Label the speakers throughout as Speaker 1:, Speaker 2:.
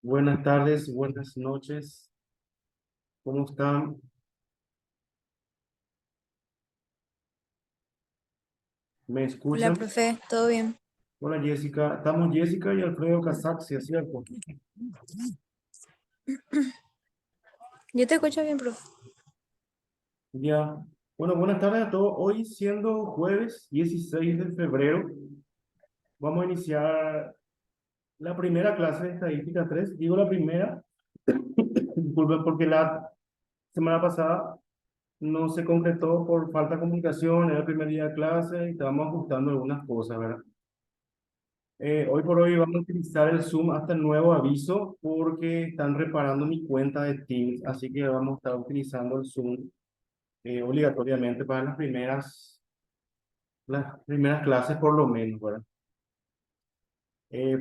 Speaker 1: Buenas tardes, buenas noches. ¿Cómo están? ¿Me
Speaker 2: Hola,
Speaker 1: escuchan?
Speaker 2: profe, ¿todo bien?
Speaker 1: Hola Jessica. Estamos Jessica y Alfredo Casaxia, ¿cierto?
Speaker 2: Yo te escucho bien, profe.
Speaker 1: Ya. Bueno, buenas tardes a todos. Hoy siendo jueves 16 de febrero, vamos a iniciar la primera clase de Estadística 3. Digo la primera, disculpen porque la semana pasada no se concretó por falta de comunicación, era el primer día de clase y estábamos ajustando algunas cosas, ¿verdad? Hoy por hoy vamos a utilizar el Zoom hasta el nuevo aviso porque están reparando mi cuenta de Teams, así que vamos a estar utilizando el Zoom obligatoriamente para las primeras clases por lo menos, ¿verdad?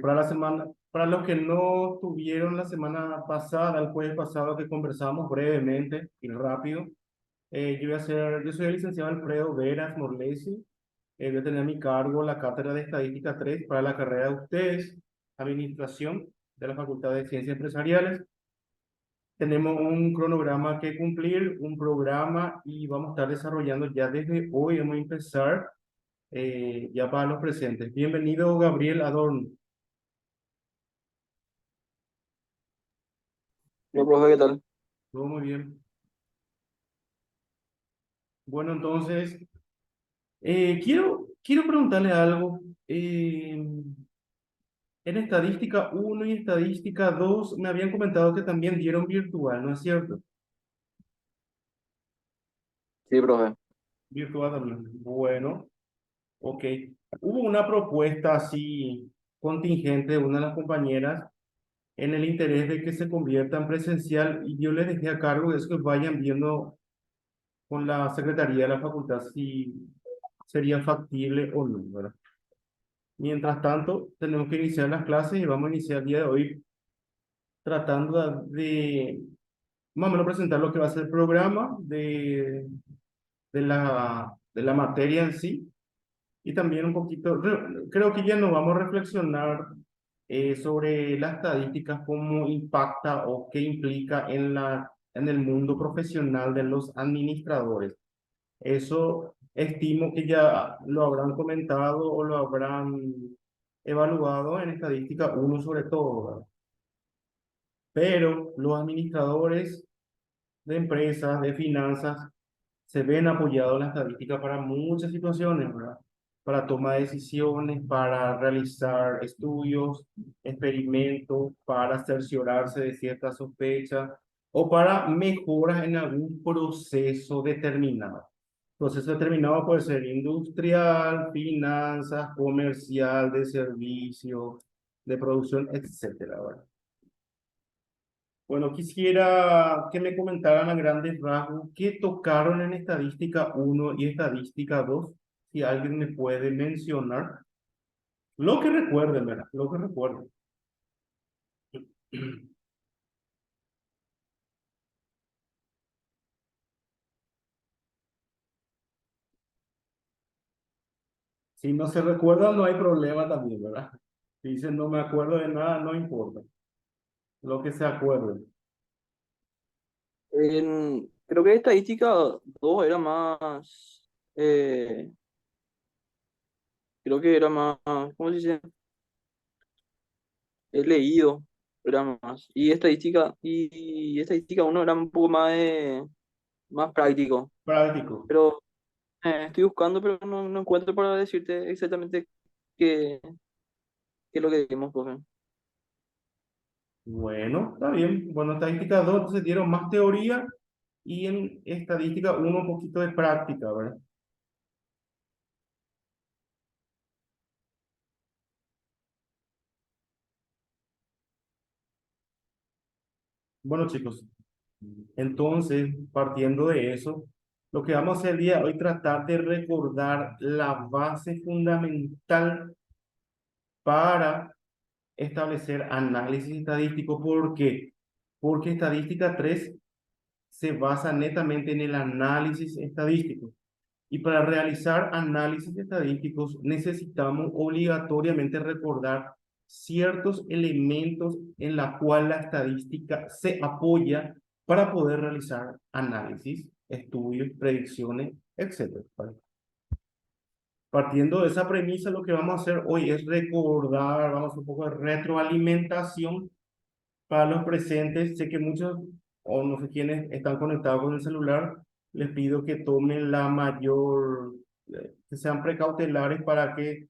Speaker 1: Para la semana, para los que no tuvieron la semana pasada, el jueves pasado que conversamos brevemente y rápido, yo soy el licenciado Alfredo Veras Morlesi. Voy a tener a mi cargo la cátedra de Estadística 3 para la carrera de ustedes, Administración de la Facultad de Ciencias Empresariales. Tenemos un cronograma que cumplir, un programa y vamos a estar desarrollando ya desde hoy, vamos a empezar ya para los presentes. Bienvenido, Gabriel Adorno.
Speaker 3: Hola, profe, ¿qué tal?
Speaker 1: Todo muy bien. Bueno, entonces, quiero preguntarle algo. En estadística uno y estadística 2 me habían comentado que también dieron virtual, ¿no es cierto?
Speaker 3: Sí, profe.
Speaker 1: Virtual también. Bueno, ok. Hubo una propuesta así contingente de una de las compañeras en el interés de que se convierta en presencial y yo les dejé a cargo de eso que vayan viendo con la Secretaría de la Facultad si sería factible o no, ¿verdad? Mientras tanto, tenemos que iniciar las clases y vamos a iniciar el día de hoy tratando de más o menos presentar lo que va a ser el programa de la materia en sí. Y también un poquito, creo que ya nos vamos a reflexionar sobre las estadísticas, cómo impacta o qué implica en el mundo profesional de los administradores. Eso estimo que ya lo habrán comentado o lo habrán evaluado en estadística uno sobre todo, ¿verdad? Pero los administradores de empresas, de finanzas, se ven apoyados en la estadística para muchas situaciones, ¿verdad? Para toma de decisiones, para realizar estudios, experimentos, para cerciorarse de ciertas sospechas o para mejoras en algún proceso determinado. Proceso determinado puede ser industrial, finanzas, comercial, de servicio, de producción, etcétera, ¿verdad? Bueno, quisiera que me comentaran a grandes rasgos qué tocaron en estadística uno y estadística 2, si alguien me puede mencionar. Lo que recuerden, ¿verdad? Lo que recuerden. Si no se recuerdan, no hay problema también, ¿verdad? Si dicen no me acuerdo de nada, no importa. Lo que se acuerden.
Speaker 3: Creo que estadística 2 era más, eh, creo que era más, ¿cómo se dice? He leído, era más. Y estadística 1 era un poco más práctico.
Speaker 1: Práctico.
Speaker 3: Pero estoy buscando, pero no encuentro para decirte exactamente qué, qué es lo que dimos, profe.
Speaker 1: Bueno, está bien. Bueno, estadística 2 entonces dieron más teoría y en estadística uno un poquito de práctica, ¿verdad? Bueno, chicos, entonces, partiendo de eso, lo que vamos a hacer el día de hoy, tratar de recordar la base fundamental para establecer análisis estadístico. ¿Por qué? Porque estadística 3 se basa netamente en el análisis estadístico. Y para realizar análisis estadísticos necesitamos obligatoriamente recordar ciertos elementos en la cual la estadística se apoya para poder realizar análisis, estudios, predicciones, etcétera. ¿Vale? Partiendo de esa premisa, lo que vamos a hacer hoy es recordar, vamos a hacer un poco de retroalimentación para los presentes. Sé que muchos, o no sé quiénes, están conectados con el celular. Les pido que tomen la mayor, que sean precautelares para que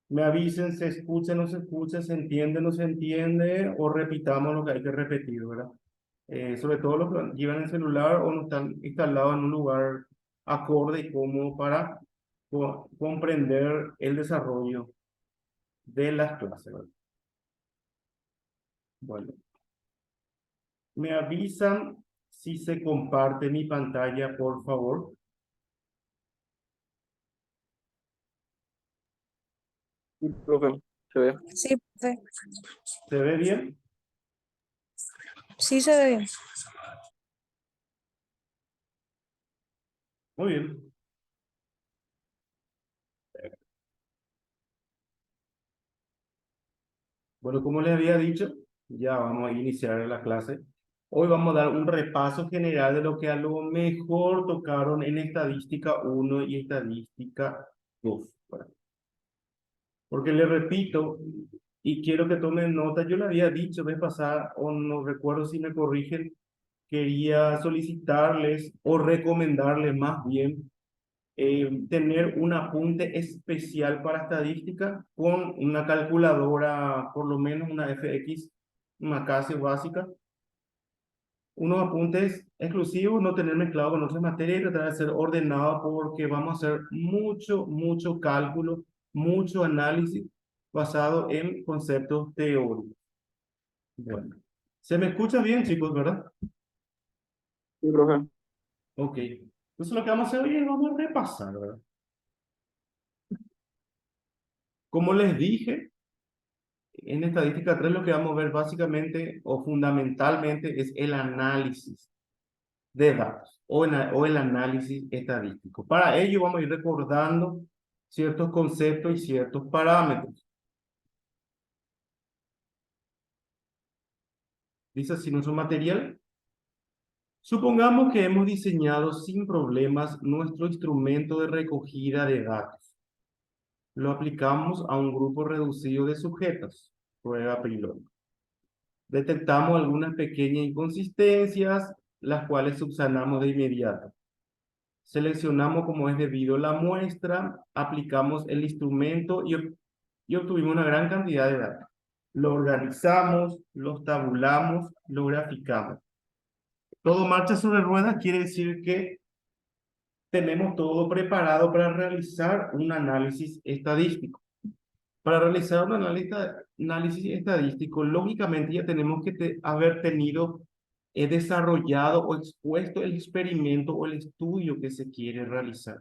Speaker 1: me avisen, se escucha, no se escucha, se entiende, no se entiende, o repitamos lo que hay que repetir, ¿verdad? Sobre todo los que llevan el celular o no están instalados en un lugar acorde y cómodo para comprender el desarrollo de las clases, ¿verdad? Bueno, me avisan si se comparte mi pantalla, por favor.
Speaker 3: Sí, profe, se ve.
Speaker 2: Sí, profe.
Speaker 1: ¿Se ve bien?
Speaker 2: Sí se ve bien.
Speaker 1: Muy bien. Bueno, como les había dicho, ya vamos a iniciar la clase. Hoy vamos a dar un repaso general de lo que a lo mejor tocaron en estadística 1 y estadística 2. ¿Verdad? Porque le repito, y quiero que tomen nota, yo le había dicho vez pasada, o no recuerdo si me corrigen, quería solicitarles o recomendarles más bien tener un apunte especial para estadística con una calculadora, por lo menos una FX, una clase básica, unos apuntes exclusivos, no tener mezclado con otras materias y tratar de ser ordenado porque vamos a hacer mucho cálculo, mucho análisis basado en conceptos teóricos. Bueno, se me escucha bien, chicos, ¿verdad?
Speaker 3: Sí, profe.
Speaker 1: Ok. Entonces lo que vamos a hacer hoy es vamos a repasar, ¿verdad? Como les dije, en estadística 3 lo que vamos a ver básicamente o fundamentalmente es el análisis de datos o el análisis estadístico. Para ello vamos a ir recordando ciertos conceptos y ciertos parámetros. Dice así nuestro material. Supongamos que hemos diseñado sin problemas nuestro instrumento de recogida de datos. Lo aplicamos a un grupo reducido de sujetos, prueba piloto. Detectamos algunas pequeñas inconsistencias, las cuales subsanamos de inmediato. Seleccionamos como es debido la muestra, aplicamos el instrumento y obtuvimos una gran cantidad de datos. Lo organizamos, los tabulamos, lo graficamos. Todo marcha sobre ruedas quiere decir que tenemos todo preparado para realizar un análisis estadístico. Para realizar un análisis estadístico, lógicamente ya tenemos que haber tenido desarrollado o expuesto el experimento o el estudio que se quiere realizar.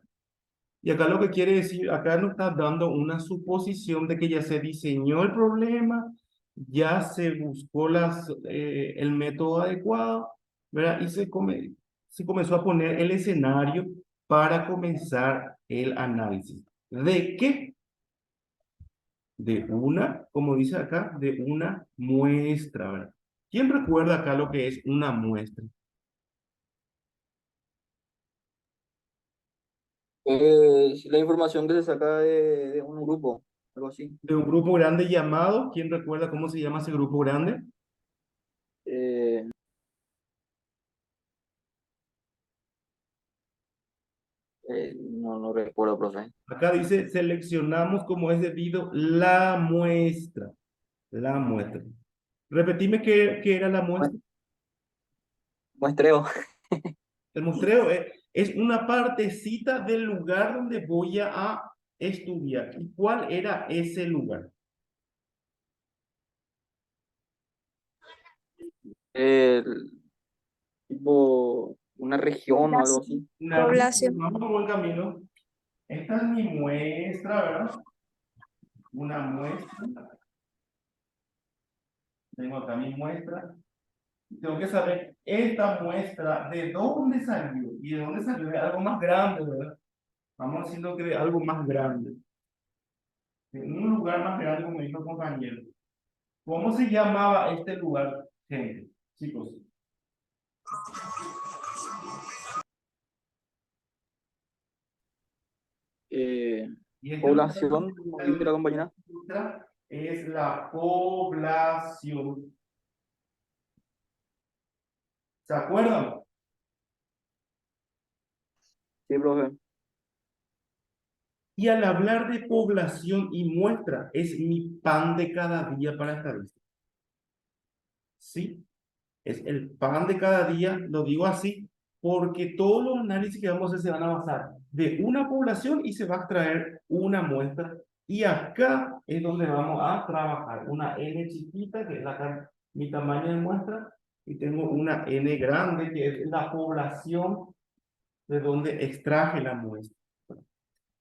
Speaker 1: Y acá lo que quiere decir, acá nos está dando una suposición de que ya se diseñó el problema, ya se buscó el método adecuado, ¿verdad? Y se comenzó a poner el escenario para comenzar el análisis. ¿De qué? De una, como dice acá, de una muestra, ¿verdad? ¿Quién recuerda acá lo que es una muestra?
Speaker 3: Es la información que se saca de un grupo, algo así.
Speaker 1: De un grupo grande llamado, ¿quién recuerda cómo se llama ese grupo grande?
Speaker 3: Eh, no recuerdo, profe.
Speaker 1: Acá dice, seleccionamos como es debido la muestra. La muestra. Repetime qué era la muestra.
Speaker 3: Muestreo.
Speaker 1: El muestreo es una partecita del lugar donde voy a estudiar. ¿Y cuál era ese lugar?
Speaker 3: El, tipo una región o algo así.
Speaker 1: Una,
Speaker 2: Población.
Speaker 1: vamos por buen camino. Esta es mi muestra, ¿verdad? Una muestra. Tengo acá mi muestra. Tengo que saber esta muestra de dónde salió y de dónde salió de algo más grande, ¿verdad? Vamos haciendo que de algo más grande, de un lugar más grande, como dijo el compañero. ¿Cómo se llamaba este lugar, gente? Chicos.
Speaker 3: Eh,
Speaker 1: Y este lugar
Speaker 3: Población, como dice la compañera.
Speaker 1: es la población. ¿Se acuerdan?
Speaker 3: Sí, profe.
Speaker 1: Y al hablar de población y muestra, es mi pan de cada día para estadística. ¿Sí? Es el pan de cada día, lo digo así, porque todos los análisis que vamos a hacer se van a basar de una población y se va a extraer una muestra. Y acá es donde vamos a trabajar una N chiquita, que es mi tamaño de muestra, y tengo una N grande, que es la población de donde extraje la muestra.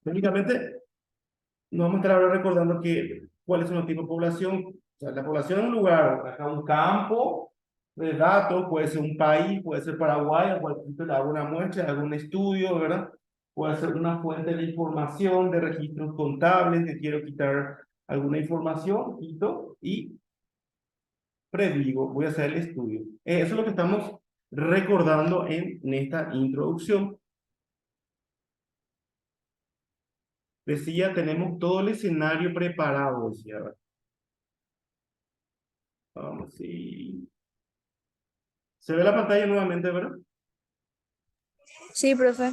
Speaker 1: Técnicamente, nos vamos a estar ahora recordando cuáles son los tipos de población. O sea, la población es un lugar, acá un campo de datos, puede ser un país, puede ser Paraguay, a cualquier sitio le hago una muestra, hago un estudio, ¿verdad? Puede ser una fuente de información, de registros contables, que quiero quitar alguna información, quito y predigo, voy a hacer el estudio. Eso es lo que estamos recordando en esta introducción. Decía, tenemos todo el escenario preparado, decía. Vamos, sí. Se ve la pantalla nuevamente, ¿verdad?
Speaker 2: Sí, profe.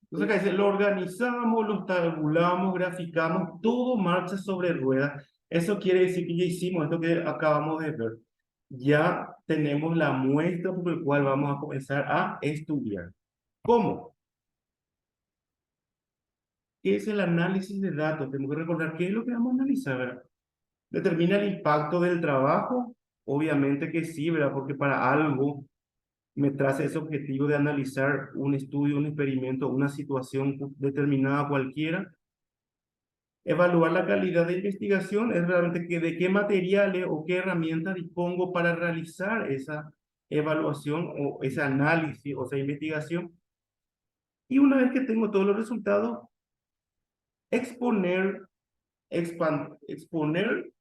Speaker 1: Entonces acá dice, lo organizamos, lo tabulamos, graficamos, todo marcha sobre ruedas. Eso quiere decir que ya hicimos esto que acabamos de ver. Ya tenemos la muestra por la cual vamos a comenzar a estudiar. ¿Cómo? ¿Qué es el análisis de datos? Tenemos que recordar qué es lo que vamos a analizar, ¿verdad? ¿Determina el impacto del trabajo? Obviamente que sí, ¿verdad? Porque para algo me traza ese objetivo de analizar un estudio, un experimento, una situación determinada cualquiera. Evaluar la calidad de investigación es realmente que de qué materiales o qué herramientas dispongo para realizar esa evaluación o ese análisis o esa investigación. Y una vez que tengo todos los resultados, exponer, exponer,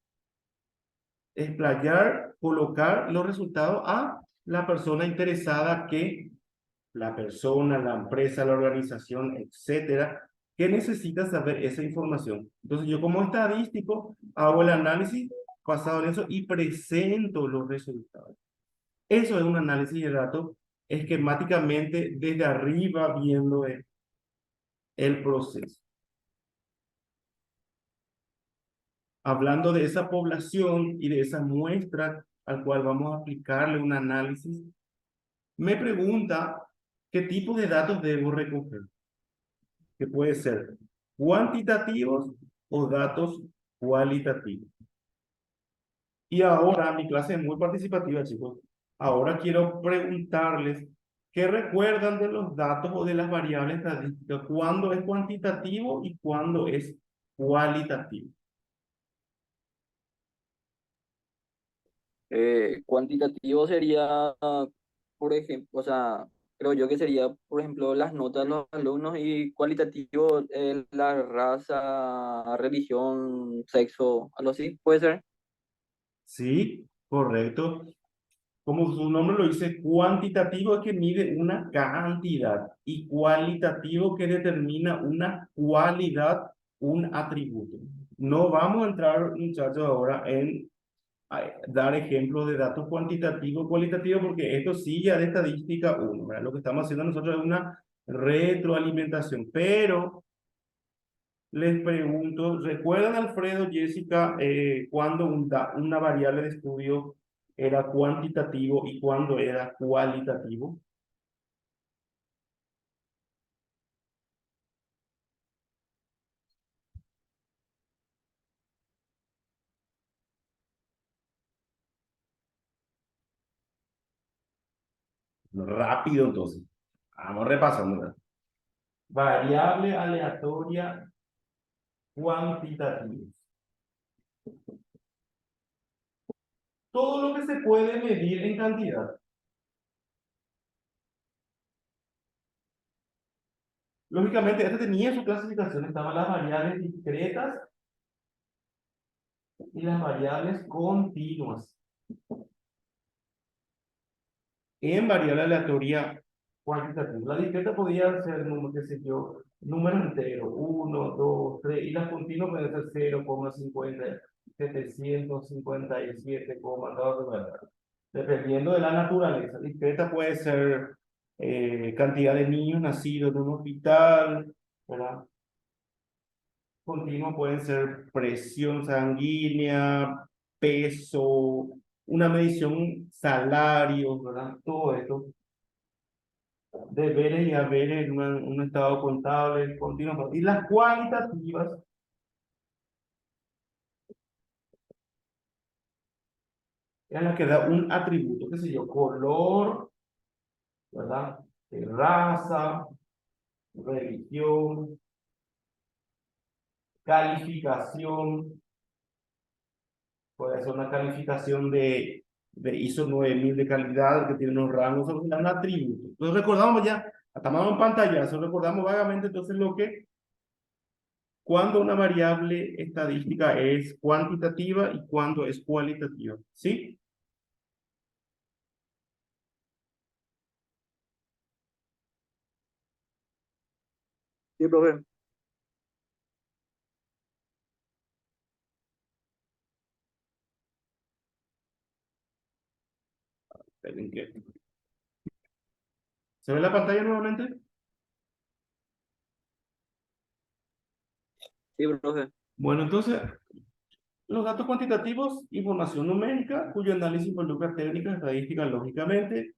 Speaker 1: explayar, colocar los resultados a la persona interesada que la persona, la empresa, la organización, etcétera, que necesita saber esa información. Entonces, yo como estadístico hago el análisis basado en eso y presento los resultados. Eso es un análisis de datos esquemáticamente desde arriba viendo el proceso. Hablando de esa población y de esa muestra al cual vamos a aplicarle un análisis, me pregunta qué tipo de datos debo recoger, que puede ser cuantitativos o datos cualitativos. Y ahora mi clase es muy participativa, chicos. Ahora quiero preguntarles qué recuerdan de los datos o de las variables estadísticas, cuándo es cuantitativo y cuándo es cualitativo.
Speaker 3: Cuantitativo sería, por ejemplo, o sea, creo yo que sería, por ejemplo, las notas de los alumnos y cualitativo, la raza, religión, sexo, algo así, puede ser.
Speaker 1: Sí, correcto. Como su nombre lo dice, cuantitativo es que mide una cantidad y cualitativo que determina una cualidad, un atributo. No vamos a entrar, muchachos, ahora en dar ejemplos de datos cuantitativos, cualitativos, porque esto sí ya de estadística uno, ¿verdad? Lo que estamos haciendo nosotros es una retroalimentación, pero les pregunto, ¿recuerdan, Alfredo, Jessica, cuando una variable de estudio era cuantitativo y cuando era cualitativo? Rápido, entonces. Vamos repasando, ¿verdad? Variable aleatoria cuantitativa. Todo lo que se puede medir en cantidad. Lógicamente, este tenía su clasificación, estaban las variables discretas y las variables continuas. En variable aleatoria cuantitativa. La discreta podía ser, qué sé yo, número entero, 1, 2, 3, y las continuas pueden ser 0,757,2, ¿verdad? Dependiendo de la naturaleza. Discreta puede ser cantidad de niños nacidos en un hospital, ¿verdad? Continua pueden ser presión sanguínea, peso, una medición, salarios, ¿verdad? Todo esto, deberes y haberes en un estado contable continuo. Y las cualitativas es la que da un atributo, qué sé yo, color, ¿verdad? Raza, religión, calificación, puede ser una calificación de ISO 9000 de calidad, que tiene unos rangos, son un atributo. Entonces recordamos ya, tomamos en pantallazo, recordamos vagamente entonces lo que, cuando una variable estadística es cuantitativa y cuando es cualitativa, ¿sí?
Speaker 3: Sí, profe.
Speaker 1: Esperen que- ¿Se ve la pantalla nuevamente?
Speaker 3: Sí, profe.
Speaker 1: Bueno, entonces, los datos cuantitativos, información numérica, cuyo análisis involucra técnicas estadísticas, lógicamente,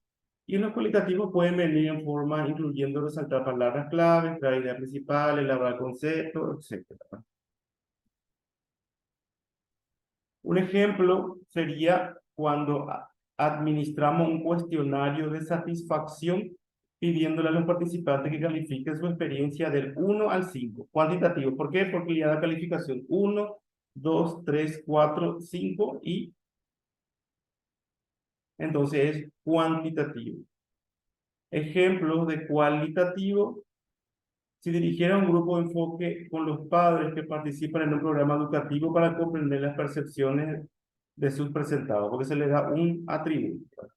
Speaker 1: y los cualitativos pueden venir en forma incluyendo resaltar palabras claves, crear ideas principales, elaborar conceptos, etc. Un ejemplo sería cuando administramos un cuestionario de satisfacción pidiéndole a los participantes que califiquen su experiencia del 1 al 5. Cuantitativo. ¿Por qué? Porque le da calificación 1, 2, 3, 4, 5 y entonces es cuantitativo. Ejemplos de cualitativo: si dirigiera un grupo de enfoque con los padres que participan en un programa educativo para comprender las percepciones de sus presentados, porque se les da un atributo.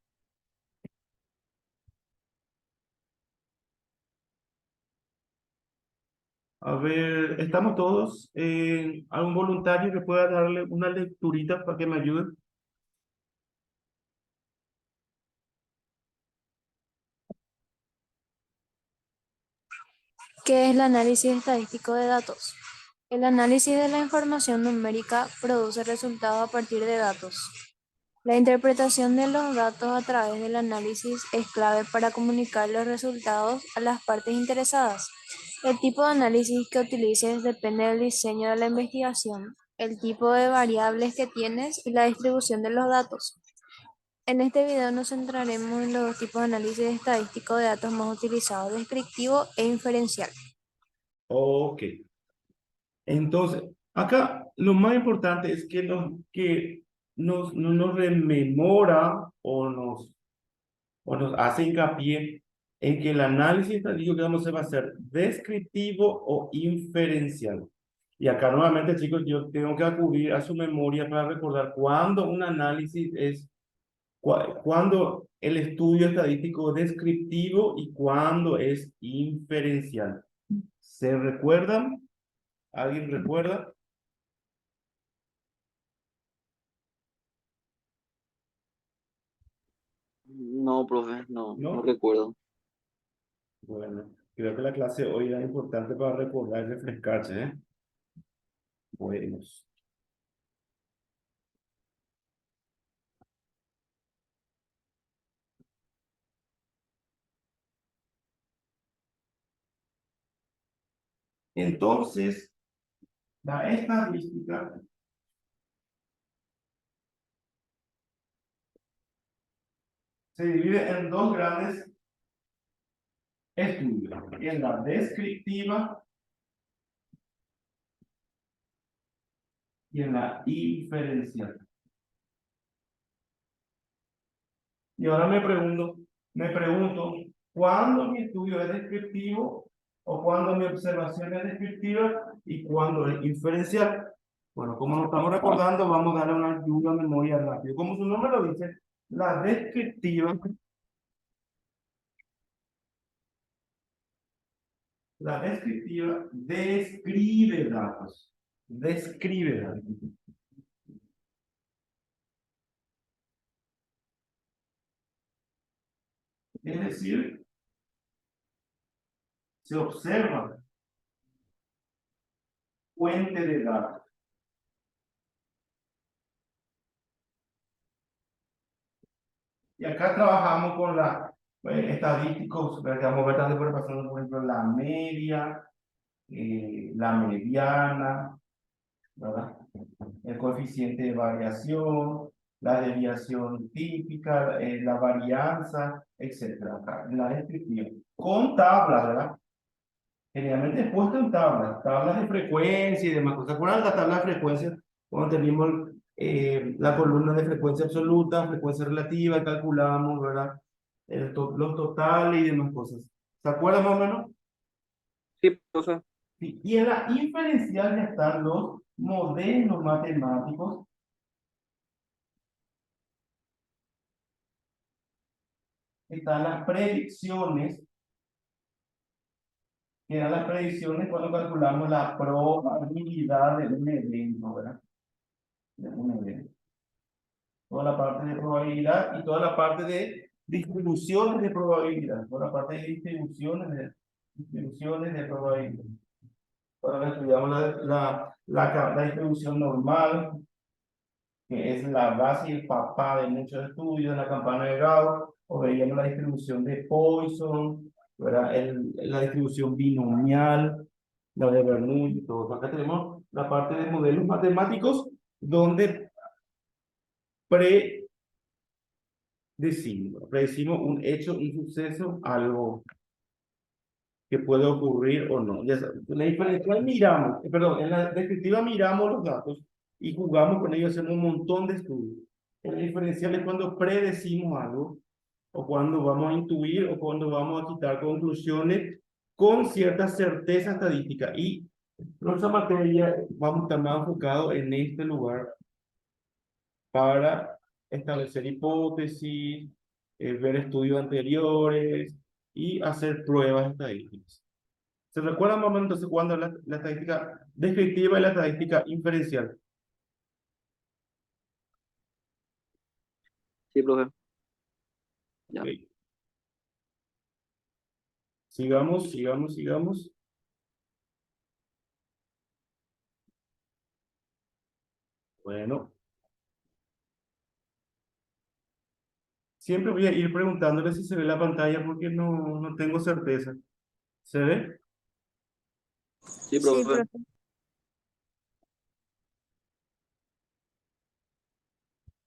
Speaker 1: A ver, ¿estamos todos? ¿Algún voluntario que pueda darle una lecturita para que me ayude?
Speaker 2: ¿Qué es el análisis estadístico de datos? El análisis de la información numérica produce resultados a partir de datos. La interpretación de los datos a través del análisis es clave para comunicar los resultados a las partes interesadas. El tipo de análisis que utilices depende del diseño de la investigación, el tipo de variables que tienes y la distribución de los datos. En este video nos centraremos en los dos tipos de análisis estadístico de datos más utilizados, descriptivo e inferencial.
Speaker 1: Ok. Entonces, acá lo más importante es que no nos rememora o nos hace hincapié en que el análisis estadístico que vamos a hacer va a ser descriptivo o inferencial. Y acá nuevamente, chicos, yo tengo que acudir a su memoria para recordar cuándo un análisis es, cuándo el estudio estadístico descriptivo y cuándo es inferencial. ¿Se recuerdan? ¿Alguien recuerda?
Speaker 3: No, profe, no
Speaker 1: ¿No?
Speaker 3: recuerdo.
Speaker 1: Bueno, creo que la clase hoy era importante para recordar y refrescarse, ¿eh? Bueno. Entonces, la estadística se divide en dos grandes estudios, en la descriptiva y en la inferencial. Y ahora me pregunto, ¿cuándo mi estudio es descriptivo o cuándo mi observación es descriptiva y cuándo es inferencial? Bueno, como nos estamos recordando, vamos a darle una ayuda a memoria rápido. Como su nombre lo dice, la descriptiva, la descriptiva describe datos. Describe datos. Es decir, se observa fuente de datos. Y acá trabajamos con la estadísticos, vamos a ver también por ejemplo, la media, la mediana, ¿verdad? El coeficiente de variación, la desviación típica, la varianza, etcétera. Acá, en la descripción. Con tablas, ¿verdad? Generalmente es puesto en tablas, tablas de frecuencia y demás cosas. ¿Se acuerdan de la tabla de frecuencia? Cuando teníamos la columna de frecuencia absoluta, frecuencia relativa, y calculamos, ¿verdad? Los totales y demás cosas. ¿Se acuerdan más o menos?
Speaker 3: Sí, profe.
Speaker 1: Sí. Y en la inferencial ya están los modelos matemáticos, están las predicciones, que dan las predicciones cuando calculamos la probabilidad de un evento, ¿verdad? De un evento. Toda la parte de probabilidad y toda la parte de distribuciones de probabilidad, toda la parte de distribuciones de probabilidad. Ahora estudiamos la distribución normal, que es la base y el papá de muchos estudios, la campana de Gauss, o veíamos la distribución de Poisson, ¿verdad? La distribución binomial, la de Bernoulli y todo. Acá tenemos la parte de modelos matemáticos, donde predecimos un hecho, un suceso, algo que puede ocurrir o no. Ya sabes, en la diferencial miramos, perdón, en la descriptiva miramos los datos y jugamos con ellos, hacemos un montón de estudios. En la diferencial es cuando predecimos algo, o cuando vamos a intuir, o cuando vamos a quitar conclusiones con cierta certeza estadística. Y nuestra materia vamos a estar más enfocados en este lugar para establecer hipótesis, ver estudios anteriores y hacer pruebas estadísticas. ¿Se recuerdan más o menos entonces cuando la estadística descriptiva y la estadística inferencial?
Speaker 3: Sí, profe. Ya.
Speaker 1: Okay. Sigamos. Bueno, siempre voy a ir preguntándole si se ve la pantalla porque no tengo certeza. ¿Se ve?
Speaker 3: Sí,
Speaker 2: Sí,
Speaker 3: profe.
Speaker 2: profe.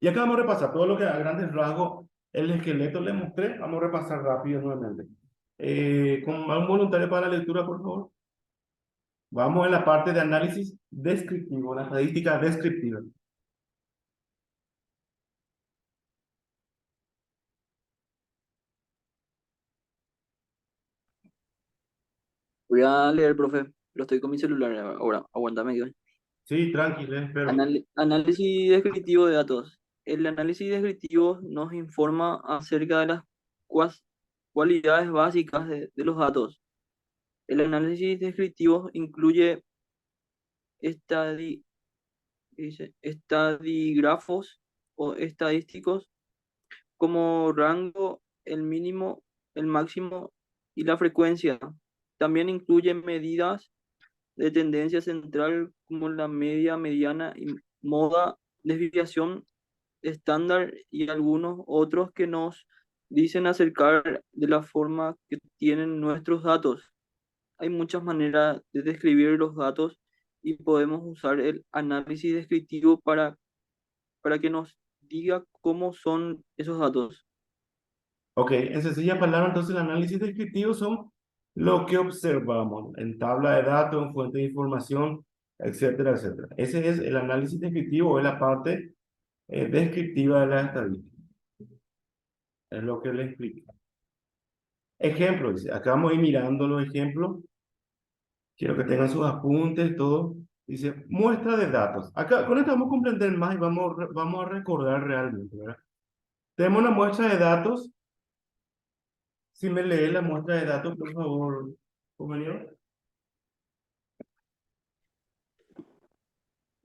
Speaker 1: Y acá vamos a repasar todo lo que a grandes rasgos el esqueleto le mostré. Vamos a repasar rápido nuevamente. Con un voluntario para la lectura, por favor. Vamos en la parte de análisis descriptivo, la estadística descriptiva.
Speaker 3: Voy a leer, profe, pero estoy con mi celular ahora. Aguántame.
Speaker 1: Sí, tranquilo, espero.
Speaker 3: Análisis descriptivo de datos. El análisis descriptivo nos informa acerca de las cuas- cualidades básicas de los datos. El análisis descriptivo incluye estadi- estadígrafos o estadísticos como rango, el mínimo, el máximo y la frecuencia. También incluye medidas de tendencia central como la media, mediana y moda, desviación estándar y algunos otros que nos dicen acercar de la forma que tienen nuestros datos. Hay muchas maneras de describir los datos y podemos usar el análisis descriptivo para que nos diga cómo son esos datos.
Speaker 1: Ok, en sencillas palabras, entonces el análisis descriptivo son lo que observamos en tabla de datos, en fuente de información, etcétera, etcétera. Ese es el análisis descriptivo, es la parte descriptiva de la estadística. Es lo que le explico. Ejemplo, dice, acá vamos a ir mirando los ejemplos. Quiero que tengan sus apuntes, todo. Dice, muestra de datos. Acá, con esto vamos a comprender más y vamos a recordar realmente, ¿verdad? Tenemos una muestra de datos. Si me lee la muestra de datos, por favor, compañero.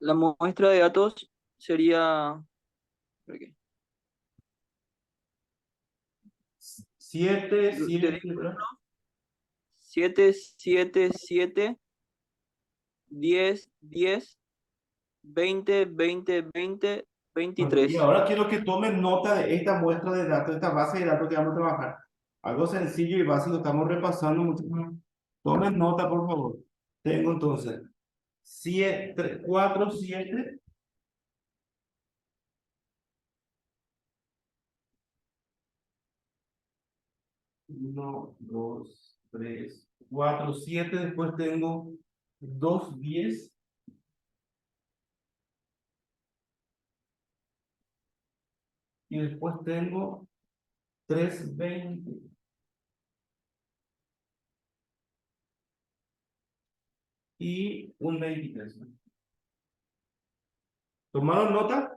Speaker 3: La muestra de datos sería... ¿por qué?
Speaker 1: 7,
Speaker 3: Te
Speaker 1: 7,
Speaker 3: digo
Speaker 1: ¿verdad?
Speaker 3: 7, 7, 7, 10, 10, 20, 20, 20,
Speaker 1: Bueno, y
Speaker 3: 23.
Speaker 1: ahora quiero que tomen nota de esta muestra de datos, esta base de datos que vamos a trabajar. Algo sencillo y básico, estamos repasando mucho. Tomen nota, por favor. Tengo entonces 7, 4, 7. 1, 2, 3, 4, 7. Después tengo 2, 10. Y después tengo 3, 20. Y un 23. ¿Tomaron nota?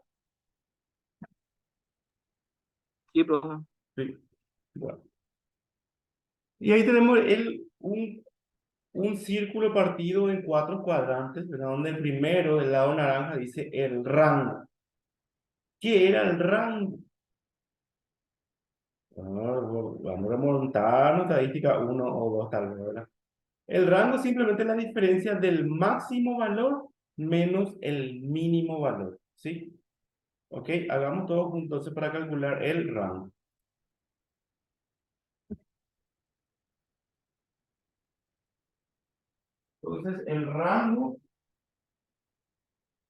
Speaker 3: Sí, profe.
Speaker 1: Sí. Bueno. Y ahí tenemos un círculo partido en 4 cuadrantes, ¿verdad? Donde el primero, del lado naranja, dice el rango. ¿Qué era el rango? Vamos a montar una estadística 1 o 2 tal vez, ¿verdad? El rango simplemente es la diferencia del máximo valor menos el mínimo valor, ¿sí? Ok, hagamos todo juntos entonces para calcular el rango. Entonces, el rango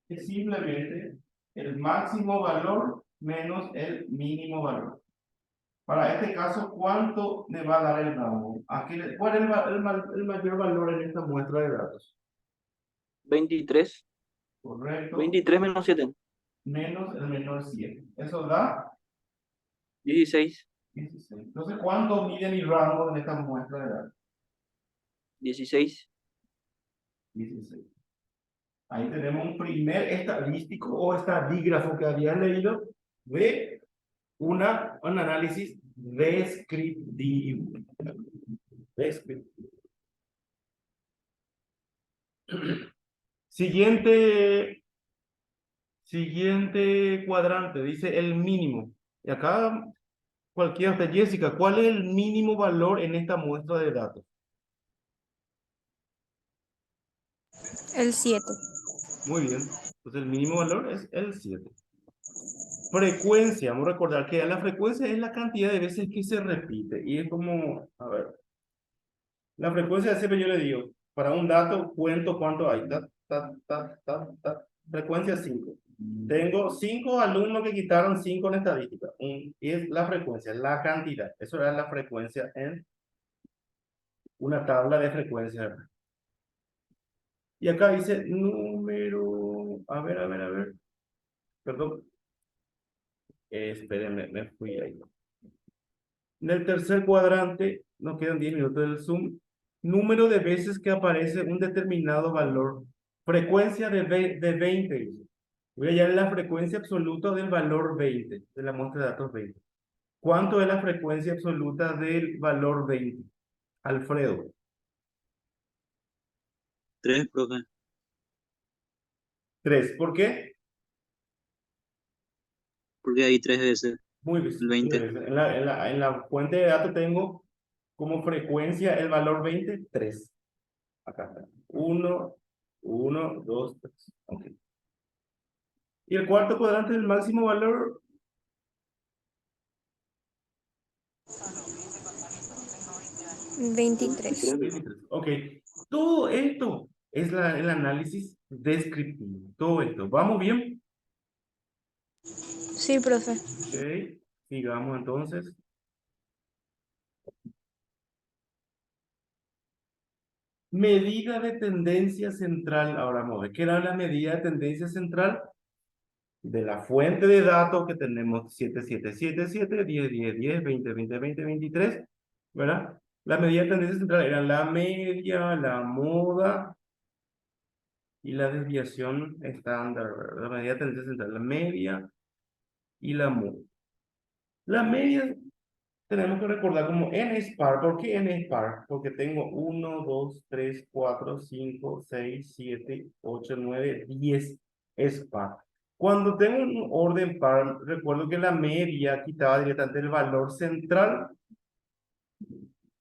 Speaker 1: es simplemente el máximo valor menos el mínimo valor. Para este caso, ¿cuánto me va a dar el rango? ¿Cuál es el mayor valor en esta muestra de datos?
Speaker 3: 23.
Speaker 1: Correcto,
Speaker 3: 23 menos 7.
Speaker 1: menos el menor 7. Eso da
Speaker 3: 16.
Speaker 1: 16. Entonces, ¿cuánto mide mi rango en esta muestra de datos?
Speaker 3: 16.
Speaker 1: 16. Ahí tenemos un primer estadístico o estadígrafo que había leído de un análisis descriptivo. Descriptivo. Siguiente cuadrante, dice el mínimo. Y acá cualquiera, hasta Jessica, ¿cuál es el mínimo valor en esta muestra de datos?
Speaker 2: El 7.
Speaker 1: Muy bien. Entonces el mínimo valor es el 7. Frecuencia, vamos a recordar que la frecuencia es la cantidad de veces que se repite. Y es como, a ver, la frecuencia siempre yo le digo, para un dato cuento cuánto hay. Frecuencia 5. Tengo 5 alumnos que quitaron 5 en estadística. Y es la frecuencia, la cantidad. Eso era la frecuencia en una tabla de frecuencia. Y acá dice número, a ver, perdón, espérenme, me fui ahí. En el tercer cuadrante, nos quedan 10 minutos del Zoom, número de veces que aparece un determinado valor, frecuencia de 20. Dice. Voy a hallar la frecuencia absoluta del valor 20, de la muestra de datos 20. ¿Cuánto es la frecuencia absoluta del valor 20? Alfredo.
Speaker 4: 3, profe,
Speaker 1: 3. ¿Por qué?
Speaker 4: porque hay 3 veces
Speaker 1: Muy bien.
Speaker 4: el 20.
Speaker 1: En la fuente de datos tengo como frecuencia el valor 20, 3. Acá está. 1, 1, 2, 3. Ok. Y el cuarto cuadrante del máximo valor,
Speaker 2: 23.
Speaker 1: 23. Ok. Todo esto es el análisis descriptivo. Todo esto. ¿Vamos bien?
Speaker 2: Sí, profe.
Speaker 1: Ok. Sigamos entonces. Medida de tendencia central. Ahora vamos a ver qué era la medida de tendencia central de la fuente de datos que tenemos 7, 7, 7, 7, 10, 10, 10, 20, 20, 20, 23, ¿verdad? La medida de tendencia central era la media, la moda y la desviación estándar, ¿verdad? La medida de tendencia central, la media y la moda. La media tenemos que recordar como n es par. ¿Por qué n es par? Porque tengo 1, 2, 3, 4, 5, 6, 7, 8, 9, 10 es par. Cuando tengo un orden par, recuerdo que la media quitaba directamente el valor central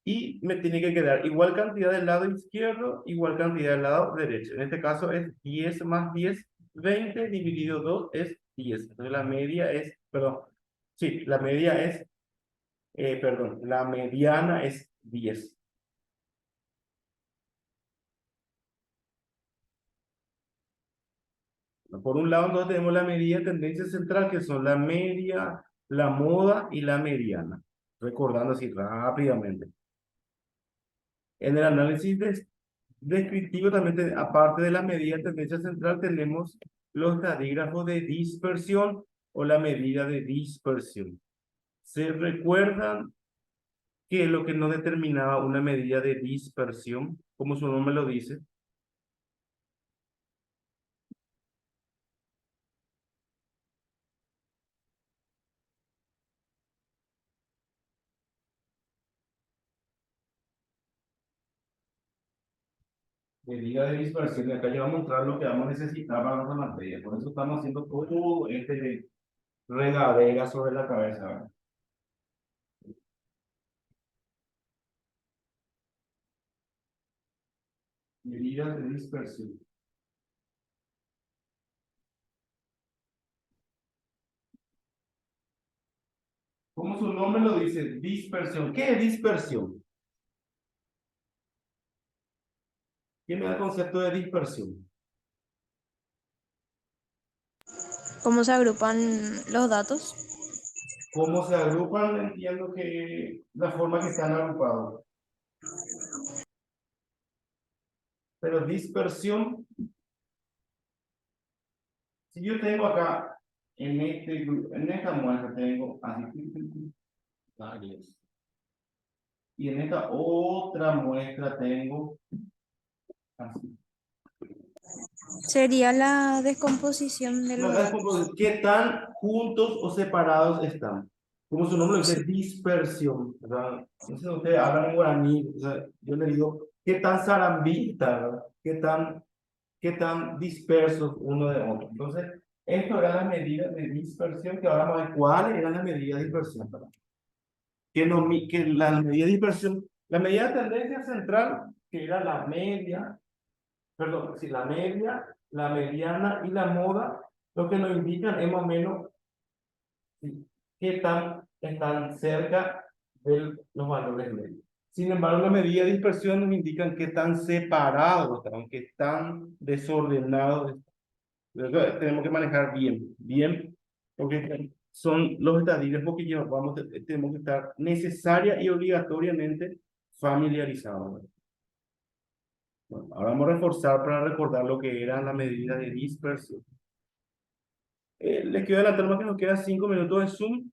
Speaker 1: y me tiene que quedar igual cantidad del lado izquierdo, igual cantidad del lado derecho. En este caso es 10 más 10, 20 dividido 2 es 10. Entonces la media es, perdón, sí, la media es perdón, la mediana es 10. Por un lado, entonces tenemos la medida de tendencia central, que son la media, la moda y la mediana. Recordando así rápidamente. En el análisis descriptivo, también, aparte de la medida de tendencia central, tenemos los estadígrafos de dispersión o la medida de dispersión. ¿Se recuerdan qué es lo que nos determinaba una medida de dispersión? Como su nombre lo dice. Medida de dispersión. Acá ya vamos a mostrar lo que vamos a necesitar para nuestra materia. Por eso estamos haciendo todo este regadera sobre la cabeza. ¿Verdad? Medida de dispersión. Como su nombre lo dice, dispersión. ¿Qué es dispersión? ¿Quién me da el concepto de dispersión?
Speaker 2: ¿Cómo se agrupan los datos?
Speaker 1: ¿Cómo se agrupan? Entiendo que la forma que están agrupados. Pero dispersión, si yo tengo acá, en esta muestra tengo así, varios. Y en esta otra muestra tengo así.
Speaker 2: Sería la descomposición de los datos.
Speaker 1: ¿Qué tan juntos o separados están? Como su nombre lo
Speaker 2: Sí.
Speaker 1: dice, dispersión, ¿verdad? Entonces ustedes hablan en guaraní, o sea, yo le digo, ¿qué tan zarambista, ¿verdad? ¿Qué tan dispersos uno de otro? Entonces, esto era la medida de dispersión, que ahora vamos a ver cuál era la medida de dispersión, ¿verdad? Que la medida de dispersión, la medida de tendencia central, que era la media, perdón, si la media, la mediana y la moda, lo que nos indican es más o menos qué tan están cerca de los valores medios. Sin embargo, la medida de dispersión nos indican qué tan separados están, qué tan desordenados están. Luego, tenemos que manejar bien, porque son los estadígrafos que tenemos que estar necesaria y obligatoriamente familiarizados. Bueno, ahora vamos a reforzar para recordar lo que era la medida de dispersión. Les quiero adelantar más que nos quedan 5 minutos de Zoom.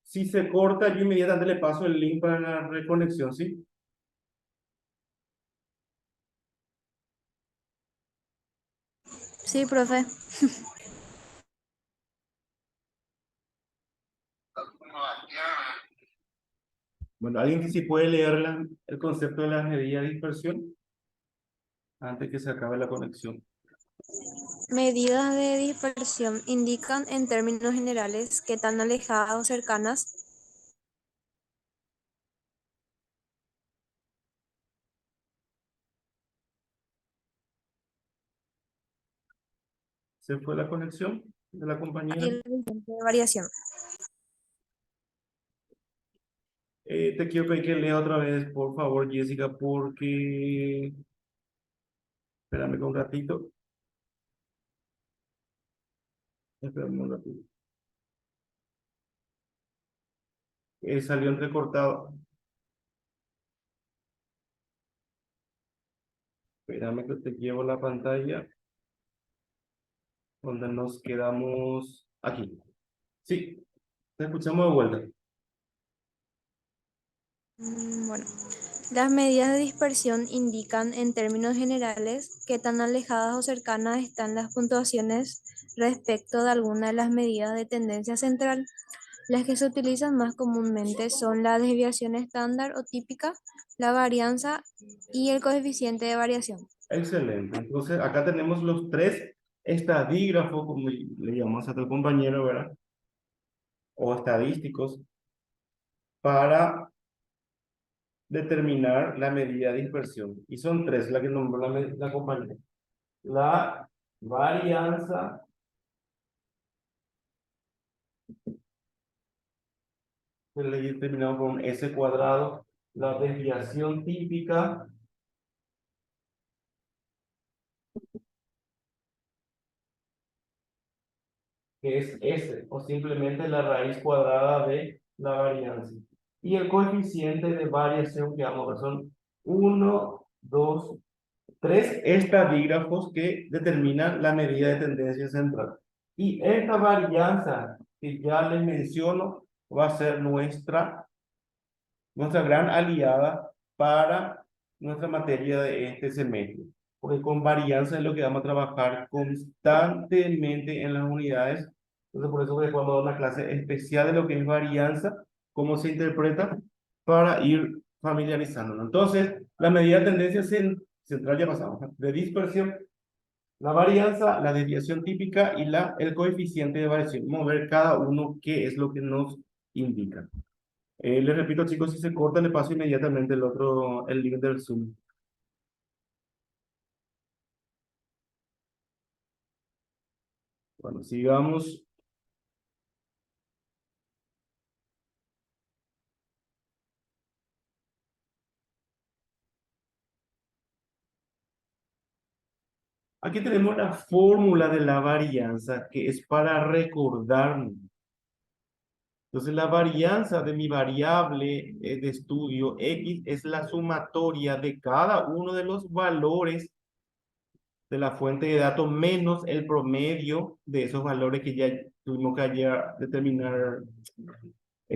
Speaker 1: Si se corta, yo inmediatamente le paso el link para la reconexión, ¿sí?
Speaker 2: Sí, profe.
Speaker 1: Bueno, ¿alguien que sí puede leer el concepto de la medida de dispersión antes que se acabe la conexión?
Speaker 2: Medidas de dispersión indican en términos generales qué tan alejadas o cercanas
Speaker 1: ¿Se fue la conexión de la compañera?
Speaker 2: hay el horizonte de variación.
Speaker 1: Te quiero pedir que lea otra vez, por favor, Jessica, porque... Espérame un ratito. Espérame un ratito. Salió entrecortado. Espérame que te llevo la pantalla donde nos quedamos aquí. Sí, te escuchamos de vuelta.
Speaker 2: Bueno, Las medidas de dispersión indican, en términos generales, qué tan alejadas o cercanas están las puntuaciones respecto de alguna de las medidas de tendencia central. Las que se utilizan más comúnmente son la desviación estándar o típica, la varianza y el coeficiente de variación.
Speaker 1: Excelente. Entonces, acá tenemos los tres estadígrafos, como le llamamos a tu compañero, ¿verdad? O estadísticos, para determinar la medida de dispersión. Y son tres las que nombró la compañera. La varianza, que le determinamos con S cuadrado, la desviación típica, que es S, o simplemente la raíz cuadrada de la varianza. Y el coeficiente de variación que vamos a ver son 1, 2, 3 estadígrafos que determinan la medida de tendencia central. Y esta varianza que ya les menciono va a ser nuestra gran aliada para nuestra materia de este semestre. Porque con varianza es lo que vamos a trabajar constantemente en las unidades. Entonces, por eso que vamos a dar una clase especial de lo que es varianza, cómo se interpreta, para ir familiarizándonos. Entonces, la medida de tendencia central ya pasamos, ¿no? De dispersión, la varianza, la desviación típica y el coeficiente de variación. Vamos a ver cada uno qué es lo que nos indica. Les repito, chicos, si se corta, le paso inmediatamente el link del Zoom. Bueno, sigamos. Aquí tenemos la fórmula de la varianza, que es para recordarnos. Entonces, la varianza de mi variable de estudio X es la sumatoria de cada uno de los valores de la fuente de datos menos el promedio de esos valores que ya tuvimos que ayer determinar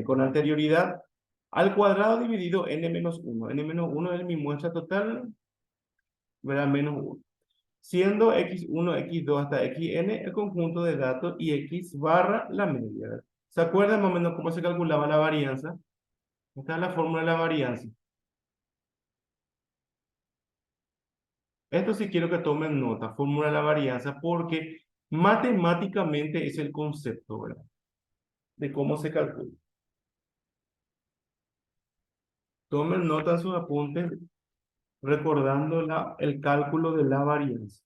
Speaker 1: con anterioridad al cuadrado dividido n-1. n-1 es mi muestra total, ¿verdad? Menos 1. Siendo x1, x2 hasta xn el conjunto de datos y x barra la media, ¿verdad? ¿Se acuerdan más o menos cómo se calculaba la varianza? Esta es la fórmula de la varianza. Esto sí quiero que tomen nota, fórmula de la varianza, porque matemáticamente es el concepto, ¿verdad? De cómo se calcula. Tomen nota en sus apuntes, recordando el cálculo de la varianza.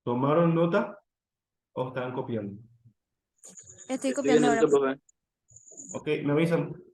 Speaker 1: ¿Tomaron nota o están copiando?
Speaker 2: Estoy
Speaker 3: Estoy en
Speaker 2: copiando ahora.
Speaker 3: eso, profe.
Speaker 1: Ok, me avisan.